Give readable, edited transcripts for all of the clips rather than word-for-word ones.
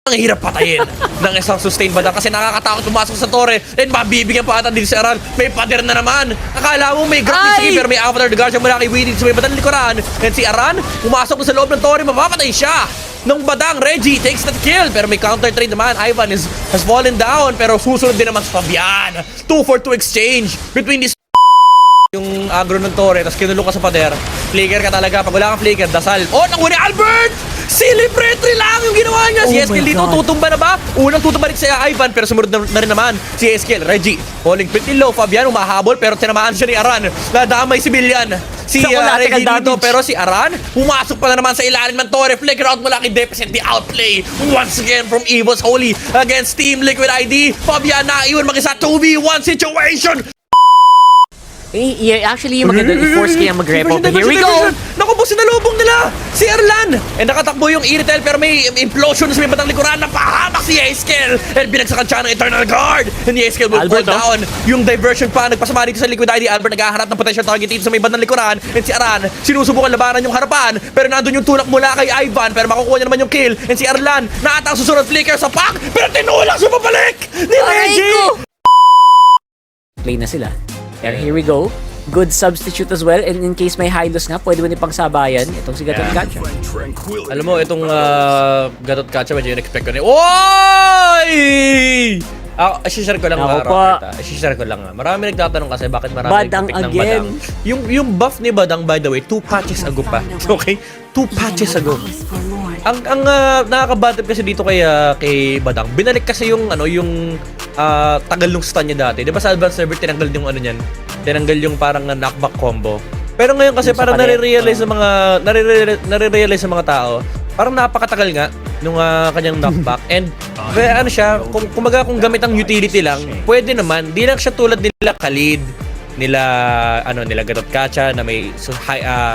Ang hirap patayin ng isang sustain badang kasi nakakatakot pumasok sa tore and mabibigyan pa ata din si Aran. May pader na naman. Akala mo may grab ni pero may after the guard siya mula kay Widin sa may badang likuran. And si Aran, pumasok sa loob ng tore, mapapatay siya. Nung badang, Reggie takes that kill pero may counter trade naman. Ivan has fallen down pero susunod din naman sa Fabian. 2 for 2 exchange between these yung agro ng tore, tapos kinulong ka sa pader. Flicker ka talaga. Pag wala kang flicker, dasal. Oh, nakuha ni Albert! Celebratory lang yung ginawa niya. Si Eskel dito, tutumba na ba? Unang tutumba rin si Ivan, pero sumunod na rin naman si Eskel. Reggie, falling pretty low. Fabian, umahabol, pero tinamaan siya ni Aran. Nadamay si Billian. Si Reggie dito, pero si Aran, pumasok pa na naman sa ilalim ng tore. Flicker out mula kay Deficient, the outplay. Once again from Evil's Holy against Team Liquid ID. Fabian naiwan mag-isa 2v1 situation. Actually, yung maganda, i-force kaya mag-repo. Here we go! Naku po, sinalubong nila si Erlan! And nakatakbo yung Iritel pero may implosion sa may batang likuran na pahamak si Eskel! And binagsakan siya ng Eternal Guard! And Eskel will fall down. Yung diversion pa, nagpasama dito sa Liquid ID. Albert nag-aharap ng potential target dito sa may batang likuran. And si Aran, sinusubukan labanan yung harapan. Pero nandun yung tulak mula kay Ivan. Pero makukuha niya naman yung kill. And si Erlan, naatang susunod flicker sa pack. Pero tinulak siya papalik ni Reggie! Play na sila. And here we go. Good substitute as well. And in case may high loss nga, pwede mo pagsabayan itong si Gatot Kacha. Alam mo, itong Gatot Kacha, medyo in-expect ko na. Oy! Share ko lang share ko lang. Marami nagtatanong kasi bakit marami Badang nagpipick ng again. Badang. Yung buff ni Badang, by the way, 2 patches ago pa. Okay? 2 patches ago. Ang nakaka-bad trip kasi dito kay Badang, binalik kasi yung tagal nung stun niya dati. 'Di ba sa advanced server tinanggal yung niyan? Tinanggal yung parang knockback combo. Pero ngayon kasi parang nare-realize sa mga tao, parang napakatagal nga nung kanyang knockback. And siya, kung gamit ang utility lang, pwede naman. Di lang siya tulad nila Khalid, nila Gatot Kacha na may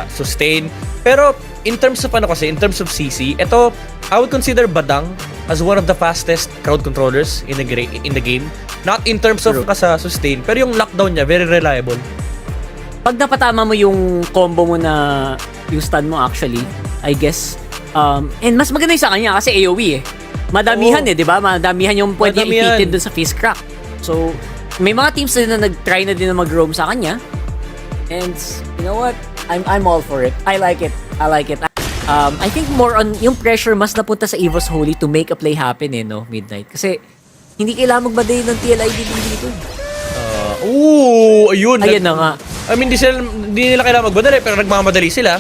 sustain. Pero in terms of CC, ito I would consider Badang as one of the fastest crowd controllers in the game. Not in terms of sustain, pero yung lockdown niya very reliable. Pag napatama mo yung combo mo na yung stun mo actually, I guess, and mas maganda yung sa kanya kasi AoE eh. Madamihan di ba? Madamihan yung pwede i-pitin dun sa face crack. So, may mga teams na nag-try na din na mag-roam sa kanya. And, you know what? I'm all for it. I like it. I think more on yung pressure mas napunta sa Evil's Holy to make a play happen Midnight. Kasi, hindi kailangan magmadali ng TLID dito. Ayun. Ayan na nga. I mean, di nila kailangan magmadali pero nagmamadali sila.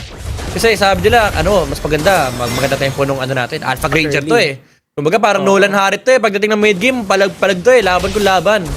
Kasi sabi nila, mas maganda tempo nung natin. Alpha Granger to eh. Kumbaga parang Nolan Harit to eh. Pagdating ng mid-game, palag to eh. Laban kung laban.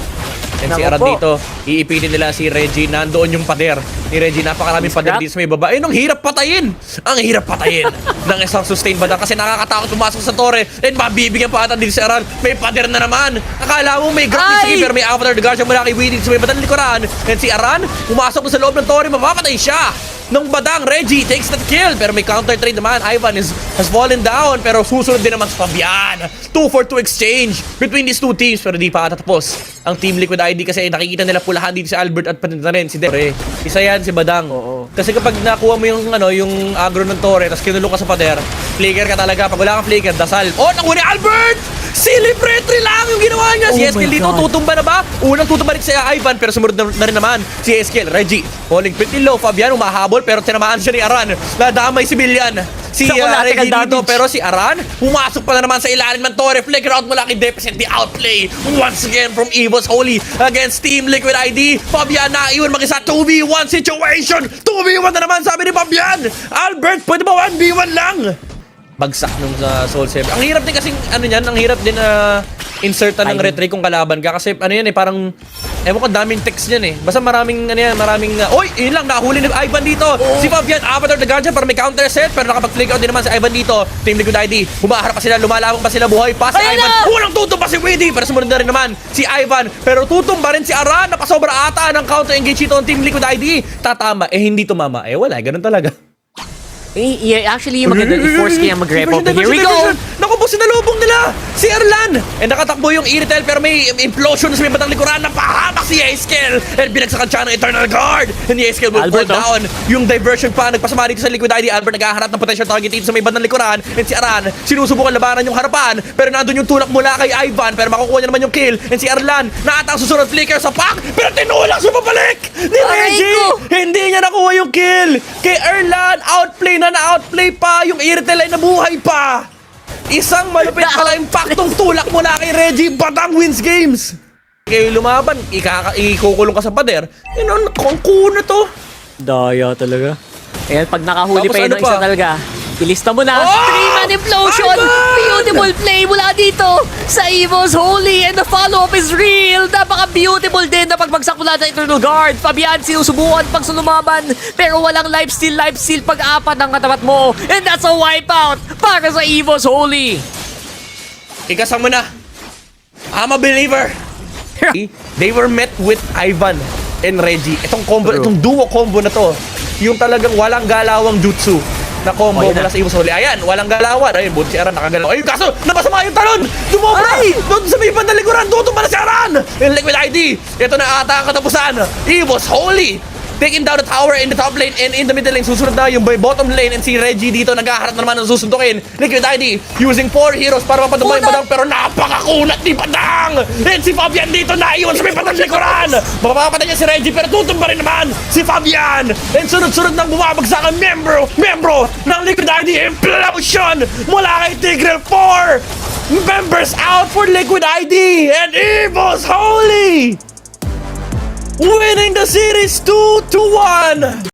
And si Aran dito, iipitin nila si Reggie. Nandoon yung pader ni Reggie. Napakaraming pader dito sa may baba. Ang hirap patayin! Ang hirap patayin ng isang sustain badang kasi nakakatakot pumasok sa tore and mabibigyan pa ata din si Aran. May pader na naman. Akala mo may grab ni pero may after the guard siya mula kay Widin sa may badang likuran. And si Aran, pumasok sa loob ng tore, mapapatay siya. Nung badang, Reggie takes that kill pero may counter trade naman. Ivan has fallen down pero susunod din naman sa Fabian. 2 for 2 exchange between these two teams pero di pa tatapos ang Team Liquid ID kasi nakikita nila pulahan dito si Albert at pati na rin si Dere. Isa yan si Badang. Kasi kapag nakuha mo yung agro ng tore tapos kinulong ka sa pader, flicker ka talaga. Pag wala kang flicker, dasal. Oh, nakuha ni Albert! Celebratory lang yung ginawa niya. Si Eskel dito, tutumba na ba? Unang tutumba rin si Ivan pero sumunod na rin naman si Eskel. Reggie, falling pretty low. Fabian umahabol pero tinamaan siya ni Aran. Nadamay si Billian. Si Reggie dito pero si Aran, pumasok pa na naman sa ilalim ng tore. Flicker out mula kay Deficient, the outplay. Once again from Evil's Holy against Team Liquid ID. Fabian naiwan mag-isa 2v1 situation. 2v1 na naman sabi ni Fabian. Albert, pwede ba 1v1 lang? Bagsak nung Soul Saber. Ang hirap din kasing ang hirap din insertan ng retry kung kalaban ka kasi parang ewan ko daming text niyan eh. Basta maraming oy, yun lang nahuli ni Ivan dito. Si Fabian after the guardian para may counter set pero nakapag-flick out din naman si Ivan dito. Team Liquid ID, humaharap pa sila, lumalabang pa sila, buhay pa si Ivan. Unang tutumba si Widdy pero sumunod na rin naman si Ivan pero tutumba rin si Aran. Napasobra ata ng counter engage ito ng Team Liquid ID. Tatama hindi tumama. Wala, ganun talaga. Actually, yung maganda, i-force kaya mag-repo. Here we go! Naku po, Tapos sinalubong nila si Erlan. And nakatakbo yung Iritel pero may implosion sa may batang likuran na pahamak si Yaeskel. And binagsakan siya ng Eternal Guard. And Yaeskel will fall Albert, down. Yung diversion pa, nagpasama dito sa Liquid ID. Albert naghaharap ng potential target dito sa may batang likuran. And si Aran, sinusubukan labanan yung harapan. Pero nandun yung tulak mula kay Ivan. Pero makukuha niya naman yung kill. And si Erlan, naatang susunod flicker sa pack. Pero tinulak siya pabalik ni Reggie. Hindi niya nakuha yung kill. Kay Erlan, outplay pa. Yung Iritel ay nabuhay pa. Isang malupit pala impaktong tulak mula kay Reggie. Batang wins games. Kayo lumaban, ikukulong ka sa pader. Ang kuna to. Daya talaga. Eh, pag nakahuli Tapos pa yun ano ng isa pa? talaga, ilista mo na. Oh! 3-man implosion! Ivan! Beautiful play mula dito sa Evo's Holy and the follow-up is real. Napaka-beautiful din na pagbagsak mula sa Eternal Guard. Fabian sinusubukan pag sulumaban pero walang life steal pag-apat ng katapat mo. And that's a wipeout para sa Evo's Holy. Ikasang mo na. I'm a believer. They were met with Ivan and Reggie. Itong combo, True. itong duo combo na to. Yung talagang walang galawang jutsu na combo Oh, yan mula na. sa Evo's Holy. Ayan, walang galawan. Ayun, buti si Aran nakagalaw. Ayun, kaso, napasama yung talon! Dumobra! Ay! Doon sa may pandalikuran, tutumba na si Aran! Yung Liquid ID, ito na ata ang katapusan. Evo's Holy! Taking down the tower in the top lane and in the middle lane. Susunod na yung bottom lane and si Reggie dito naghaharap na naman ng susuntukin. Liquid ID using 4 heroes para mapadumay yung Badang pero napakakunat ni Badang! And si Fabian dito naiwan sa may Badang likuran! Mapapatay niya si Reggie pero tutumba rin naman si Fabian! And sunod-sunod nang bumabagsak ang membro ng Liquid ID implosion mula kay Tigreal 4! Members out for Liquid ID and Evo's Holy! Winning the series 2-1!